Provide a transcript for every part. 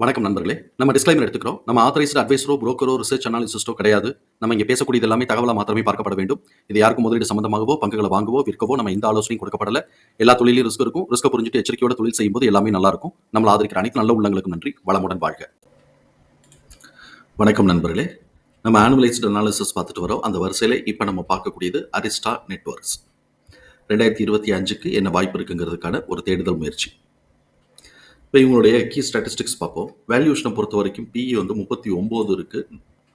வணக்கம் நண்பர்களே. நம்ம டிஸ்க்ளைமர் எடுத்துக்கிறோம். நம்ம ஆத்தரைஸ்டு அட்வைசரோ, புரோக்கரோ, ரிசர்ச் அனாலிசிஸ்டோ கிடையாது. நம்ம இங்க பேசக்கூடியது எல்லாமே தகவலா மாத்திரமே பார்க்கப்பட வேண்டும். இது யாருக்கும் முதலீடு சம்பந்தமாகவோ, பங்குகள வாங்கவோ, விற்கவோ நம்ம எந்த ஆலோசனையும் கொடுக்கப்படல. எல்லா தொழில்லயும் ரிஸ்க் இருக்கும். ரிஸ்க்க புரிஞ்சுட்டு எச்சரிக்கையோட தொழில் செய்யும்போது எல்லாமே நல்லா இருக்கும். நம்மள ஆதரிக்கிற அனைத்து நல்ல உள்ளங்களுக்கும் நன்றி. வளமுடன் வாழ்க. வணக்கம் நண்பர்களே. நம்ம ஆனுவலைஸ்டு அனாலிசிஸ் பார்த்துட்டு வரோம். அந்த வரிசையில இப்ப நம்ம பார்க்கக்கூடியது அரிஸ்டா நெட்வொர்க்ஸ். 2025க்கு என்ன வாய்ப்பு இருக்குங்கிறதுக்கான ஒரு தேடுதல் முயற்சி. இப்போ இவங்களுடைய கீ ஸ்டாட்டிஸ்டிக்ஸ் பார்ப்போம். வேல்யூஷனை பொறுத்த வரைக்கும் பிஇ வந்து 39 இருக்கு.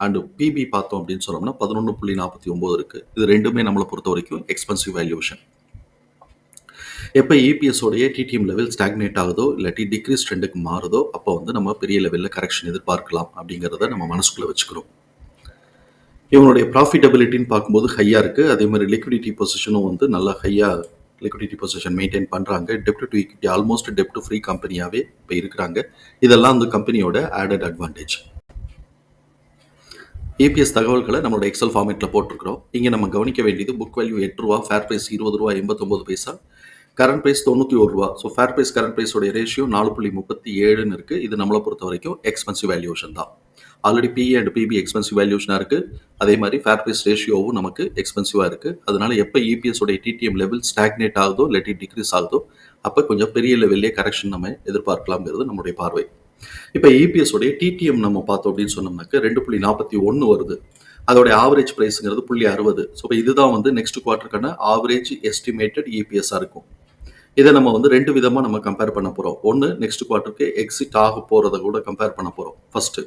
அண்ட் பிபி பார்த்தோம் அப்படின்னு சொன்னோம்னா 11.49 இருக்கு. இது ரெண்டுமே நம்மளை பொறுத்த வரைக்கும் எக்ஸ்பென்சிவ் வேல்யூஷன். எப்போ இபிஎஸ் உடைய டிடிஎம் லெவல் ஸ்டாக்னேட் ஆகுதோ இல்லாட்டி டிக்ரீஸ் ட்ரெண்டுக்கு மாறுதோ அப்போ வந்து நம்ம பெரிய லெவலில் கரெக்ஷன் எதிர்பார்க்கலாம் அப்படிங்கிறத நம்ம மனசுக்குள்ள வச்சுக்கிறோம். இவங்களுடைய ப்ராஃபிட்டபிலிட்டின்னு பார்க்கும்போது ஹையாக இருக்குது. அதே மாதிரி லிக்விடிட்டி பொசிஷனும் வந்து நல்லா ஹையாக லிக்விடிட்டி பொசிஷன் மெயின்டைன் பண்ணுறாங்க. டெப்ட் to equity almost dept free கம்பெனியாகவே இப்போ இருக்கிறாங்க. இதெல்லாம் அந்த கம்பெனியோட ஆடட் அட்வான்டேஜ். ஏபிஎஸ் தகவல்களை நம்மளோட எக்ஸல் ஃபார்மேட்டில் போட்டிருக்கிறோம். இங்கே நம்ம கவனிக்க வேண்டியது புக் வேல்யூ 8 ரூபா, ஃபேர் ப்ரைஸ் 20 ரூபா 89 பைசா, கரண்ட் ப்ரைஸ் 91 ரூபா. ஸோ ஃபேர் ப்ரைஸ் கரண்ட் ப்ரைஸோட ரேஷியோ 4.37ன்னு இருக்குது. இது நம்மளை பொறுத்த வரைக்கும் எக்ஸ்பென்சிவ் வேல்யூஷன் தான். Already PE and PB expensive வேல்யூஷனாக இருக்குது. அதே மாதிரி ஃபேர் ப்ரைஸ் ரேஷியோவும் நமக்கு எக்ஸ்பென்சிவாக இருக்குது. அதனால எப்போ இபிஎஸ் உடைய டிடிஎம் லெவல் ஸ்டாக்னேட் ஆகுதோ இல்லாட்டி டிக்ரீஸ் ஆகுதோ அப்போ கொஞ்சம் பெரிய லெவல்லே கரெக்ஷன் நம்ம எதிர்பார்க்கலாம்ங்கிறது நம்மளுடைய பார்வை. இப்போ இபிஎஸ் உடைய டிடிஎம் நம்ம பார்த்தோம் அப்படின்னு சொன்னோம்னாக்க 2.41 வருது. அதோடைய ஆவரேஜ் ப்ரைஸுங்கிறது 0.60. ஸோ இப்போ இதுதான் வந்து நெக்ஸ்ட் குவார்ட்டருக்கான ஆவரேஜ் எஸ்டிமேட்டட் இபிஎஸ்ஸாக இருக்கும். இதை நம்ம வந்து ரெண்டு விதமாக நம்ம கம்பேர் பண்ண போகிறோம். ஒன்று நெக்ஸ்ட் குவார்ட்டருக்கு எக்ஸிட் ஆக போகிறத கூட கம்பேர் பண்ண போகிறோம் ஃபர்ஸ்ட்டு.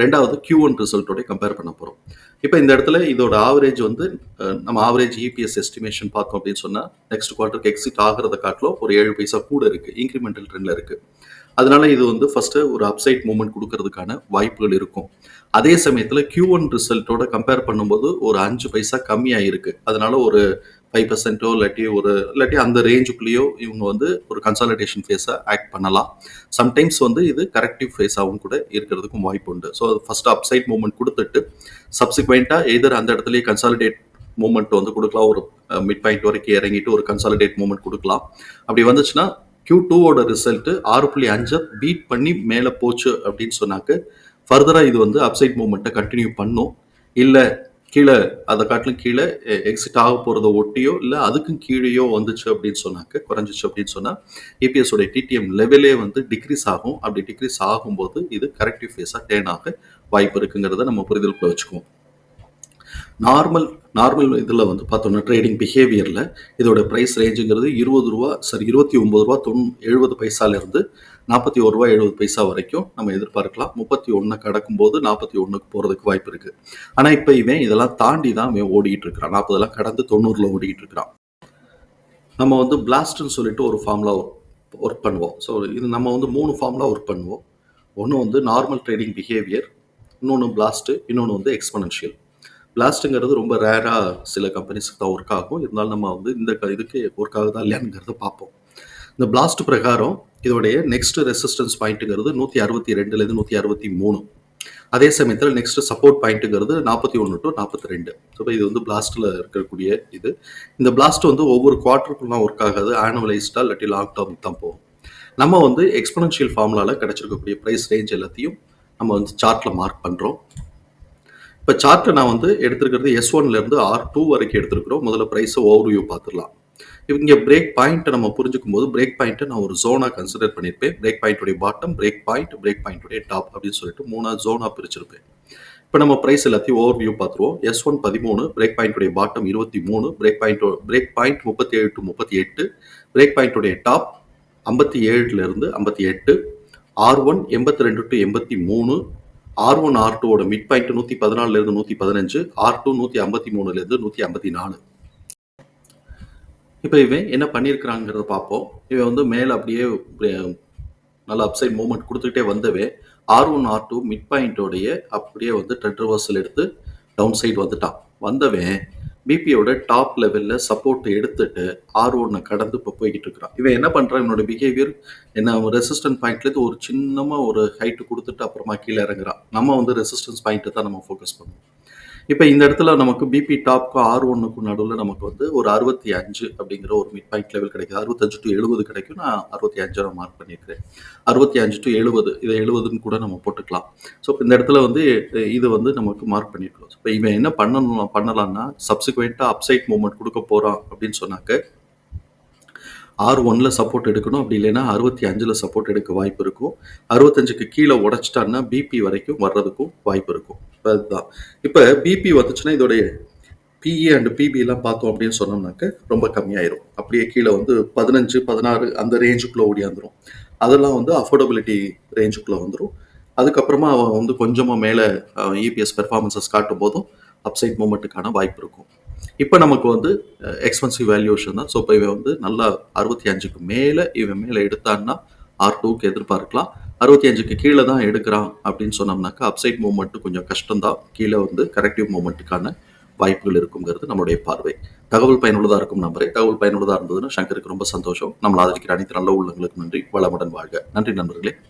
ரெண்டாவது Q1 ரிசல்ட்டோட கம்பேர் பண்ண போகிறோம். இப்போ இந்த இடத்துல இதோட ஆவரேஜ் வந்து நம்ம ஆவரேஜ் இபிஎஸ் எஸ்டிமேஷன் பார்த்தோம் அப்படின்னு சொன்னால் நெக்ஸ்ட் குவார்ட்டருக்கு எக்ஸிட் ஆகிறத காட்டிலும் ஒரு 7 பைசா கூட இருக்குது. இன்க்ரிமெண்டல் ட்ரெண்டில் இருக்குது. அதனால இது வந்து ஃபர்ஸ்ட்டு ஒரு அப்சைட் மூவ்மெண்ட் கொடுக்கறதுக்கான வாய்ப்புகள் இருக்கும். அதே சமயத்தில் Q1 ரிசல்ட்டோட கம்பேர் பண்ணும்போது ஒரு 5 பைசா கம்மியாக இருக்குது. அதனால ஒரு 5% இல்லாட்டி அந்த ரேஞ்சுக்குள்ளேயோ இவங்க வந்து ஒரு கன்சாலிடேஷன் ஃபேஸாக ஆக்ட் பண்ணலாம். சம்டைம்ஸ் வந்து இது கரெக்டிவ் ஃபேஸாகவும் கூட இருக்கிறதுக்கும் வாய்ப்பு உண்டு. ஸோ ஃபர்ஸ்ட் அப்சைட் மூவ்மெண்ட் கொடுத்துட்டு சப்சிக்வெண்ட்டாக எதிர் அந்த இடத்துலயே கன்சாலிடேட் மூவ்மெண்ட் வந்து கொடுக்கலாம். ஒரு மிட் பாயிண்ட் வரைக்கும் இறங்கிட்டு ஒரு கன்சாலிடேட் மூவ்மெண்ட் கொடுக்கலாம். அப்படி வந்துச்சுன்னா Q2ஓட ரிசல்ட்டு 6.5 பீட் பண்ணி மேலே போச்சு அப்படின்னு சொன்னாக்க ஃபர்தராக இது வந்து அப்சைட் மூவ்மெண்ட்டை கண்டினியூ பண்ணும். இல்லை கீழே அதை காட்டிலும் கீழே எக்ஸிட் ஆக போகிறத ஒட்டியோ இல்லை அதுக்கும் கீழேயோ வந்துச்சு அப்படின்னு சொன்னாக்க குறைஞ்சிச்சு அப்படின்னு சொன்னால் இபிஎஸ் உடைய டிடிஎம் லெவலே வந்து டிக்ரீஸ் ஆகும். அப்படி டிக்ரீஸ் ஆகும்போது இது கரெக்டிவ் ஃபேஸாக டேர்ன் ஆக வாய்ப்பு இருக்குங்கிறத நம்ம புரிதலுக்குள்ள வச்சுக்குவோம். நார்மல் இதில் வந்து பார்த்தோம்னா ட்ரேடிங் பிஹேவியரில் இதோட ப்ரைஸ் ரேஞ்சுங்கிறது 20 ரூபா 29 ரூபா 70 பைசாலேருந்து 41 ரூபா 70 பைசா வரைக்கும் நம்ம எதிர்பார்க்கலாம். 31 கடக்கும்போது 41க்கு போகிறதுக்கு வாய்ப்பு இருக்குது. ஆனால் இப்போ இவன் இதெல்லாம் தாண்டி தான் இவன் ஓடிக்கிட்டு இருக்கிறான். 40 கடந்து 90ல் ஓடிக்கிட்டு இருக்கிறான். நம்ம வந்து பிளாஸ்ட்னு சொல்லிட்டு ஒரு ஃபார்முலா ஒர்க் பண்ணுவோம். ஸோ இது நம்ம வந்து 3 ஃபார்முலா ஒர்க் பண்ணுவோம். ஒன்று வந்து நார்மல் ட்ரேடிங் பிஹேவியர், இன்னொன்று பிளாஸ்ட்டு, இன்னொன்று வந்து எக்ஸ்பனன்ஷியல். பிளாஸ்ட்டுங்கிறது ரொம்ப ரேராக சில கம்பெனிஸ்க்கு தான் ஒர்க் ஆகும். இருந்தாலும் நம்ம வந்து இந்த இதுக்கு ஒர்க் ஆகுதா இல்லையாங்கிறத பார்ப்போம். இந்த பிளாஸ்ட் பிரகாரம் இதோடைய நெக்ஸ்ட் ரெசிஸ்டன்ஸ் பாயிண்ட்டுங்கிறது 162லேருந்து 163. அதே சமயத்தில் நெக்ஸ்ட் சப்போர்ட் பாயிண்ட்டுங்கிறது 41 to 42. ஸோ இது வந்து பிளாஸ்ட்டில் இருக்கக்கூடிய இது. இந்த பிளாஸ்ட் வந்து ஒவ்வொரு குவார்ட்டருக்குலாம் ஒர்க் ஆகாது. ஆனுவலைஸ்டாக இல்லாட்டி லாங் டேர்ம் தான் போகும். நம்ம வந்து எக்ஸ்பனன்ஷியல் ஃபார்முலாவில் கிடைச்சிருக்கக்கூடிய ப்ரைஸ் ரேஞ்ச் எல்லாத்தையும் நம்ம வந்து சார்ட்டில் மார்க் பண்ணுறோம். இப்போ சார்ட்டை நான் வந்து எடுத்துருக்கிறது S1லேருந்து R2 வரைக்கும் எடுத்துருக்கிறோம். முதல்ல ப்ரைஸை ஓவர்வியூ பார்த்துடலாம். இங்கே பிரேக் பாயிண்ட்டை நம்ம புரிஞ்சுக்கும் போது பிரேக் பாயிண்ட்டை நான் ஒரு ஜோனாக கன்சிடர் பண்ணியிருப்பேன். பிரேக் பாயிண்ட்டுடைய பாட்டம், பிரேக் பாயிண்ட்டுடைய டாப் அப்படின்னு சொல்லிட்டு 3 ஜோனாக பிரிச்சிருப்பேன். இப்போ நம்ம ப்ரைஸ் எல்லாத்தையும் ஓவர்வியூ பார்த்துருவோம். S1 13, பிரேக் பாயிண்ட்டுடைய bottom 23, break point 37 to 38, break பாயிண்ட்டுடைய டாப் 57லேருந்து 58, R1 82 to 83, R1 R2ஓட மிட் பாயிண்ட் 114லேருந்து 115, R2 153லேருந்து 154. இப்போ இவன் என்ன பண்ணியிருக்கிறாங்கிறத பார்ப்போம். இவன் வந்து மேலே அப்படியே நல்ல அப்சைட் மூவ்மெண்ட் கொடுத்துக்கிட்டே வந்தவே R1 R2 மிட் பாயிண்டோடைய அப்படியே வந்து ட்ரெண்ட் ரிவர்சல் எடுத்து டவுன் சைடு வந்துட்டான். வந்தவன் பிபியோட டாப் லெவலில் சப்போர்ட் எடுத்துட்டு R1 கடந்து இப்போ போய்கிட்டு இருக்கிறான். இவன் என்ன பண்ணுறான், இவனோட பிஹேவியர் என்ன, ரெசிஸ்டன்ட் பாயிண்ட்லேருந்து ஒரு சின்னமாக ஒரு ஹைட்டு கொடுத்துட்டு அப்புறமா கீழே இறங்குறான். நம்ம வந்து ரெசிஸ்டன்ஸ் பாயிண்ட்டை தான் நம்ம ஃபோக்கஸ் பண்ணுவோம். இப்ப இந்த இடத்துல நமக்கு பிபி டாப்க்கும் R1க்கும் நடுவுல நமக்கு வந்து ஒரு 65 அப்படிங்கிற ஒரு மிட் பாயிண்ட் லெவல் கிடைக்குது. 65 டூ 70 கிடைக்கும். நான் 65 நான் மார்க் பண்ணியிருக்கிறேன். 65 டூ 70 இத 70ன்னு கூட நம்ம போட்டுக்கலாம். ஸோ இப்ப இந்த இடத்துல வந்து இது வந்து நமக்கு மார்க் பண்ணியிருக்கிறோம். இப்ப இவன் என்ன பண்ணலாம்னா, சப்சிக்வென்ட்டா அப்சைட் மூவ்மென்ட் குடுக்க போறான் அப்படின்னு சொன்னாக்க, R1ல சப்போர்ட் எடுக்கணும். அப்படி இல்லைன்னா 65ல சப்போர்ட் எடுக்க வாய்ப்பு இருக்கும். 65க்கு கீழ உடைச்சுட்டான்னா, பிபி வரைக்கும் வர்றதுக்கும் வாய்ப்பு இருக்கும். இப்ப அதுதான். இப்ப பிபி வந்துச்சுன்னா, இதோடைய பிஇ அண்ட் பிபிலாம் பார்த்தோம் அப்படின்னு சொன்னோம்னாக்க, ரொம்ப கம்மியாயிரும். அப்படியே கீழ வந்து 15, 16 அந்த ரேஞ்சுக்குள்ள ஓடியாந்துரும். அதெல்லாம் வந்து அஃபோர்டபிலிட்டி ரேஞ்சுக்குள்ள வந்துரும். அதுக்கப்புறமா அவன் வந்து கொஞ்சமா மேல இபிஎஸ் பெர்ஃபார்மன்ஸஸ் காட்டும்போதும், அப்சைட் மூவ்மெண்ட்டுக்கான வாய்ப்பு இருக்கும். இப்ப நமக்கு வந்து எக்ஸ்பென்சிவ் வேல்யூவேஷன் தான். ஸோ இப்ப இவன் வந்து நல்லா 65க்கு மேல இவன் மேல எடுத்தான்னா, R2க்கு எதிர்பார்க்கலாம். 65க்கு கீழ தான் எடுக்குறான் அப்படின்னு சொன்னோம்னாக்கா, அப்சைட் மூவ்மெண்ட் கொஞ்சம் கஷ்டம் தான். கீழ வந்து கரெக்டிவ் மூவ்மெண்ட்டுக்கான வாய்ப்புகள் இருக்குங்கிறது நம்மளுடைய பார்வை. தகவல் பயனுள்ளதா இருக்கும் நம்புறேன். தகவல் பயனுள்ளதா இருந்ததுன்னா, சங்கருக்கு ரொம்ப சந்தோஷம். நம்மள ஆதரிக்கிற அனைத்து நல்ல உள்ளங்களுக்கு நன்றி. வளமுடன் வாழ்க. நன்றி நண்பர்களே.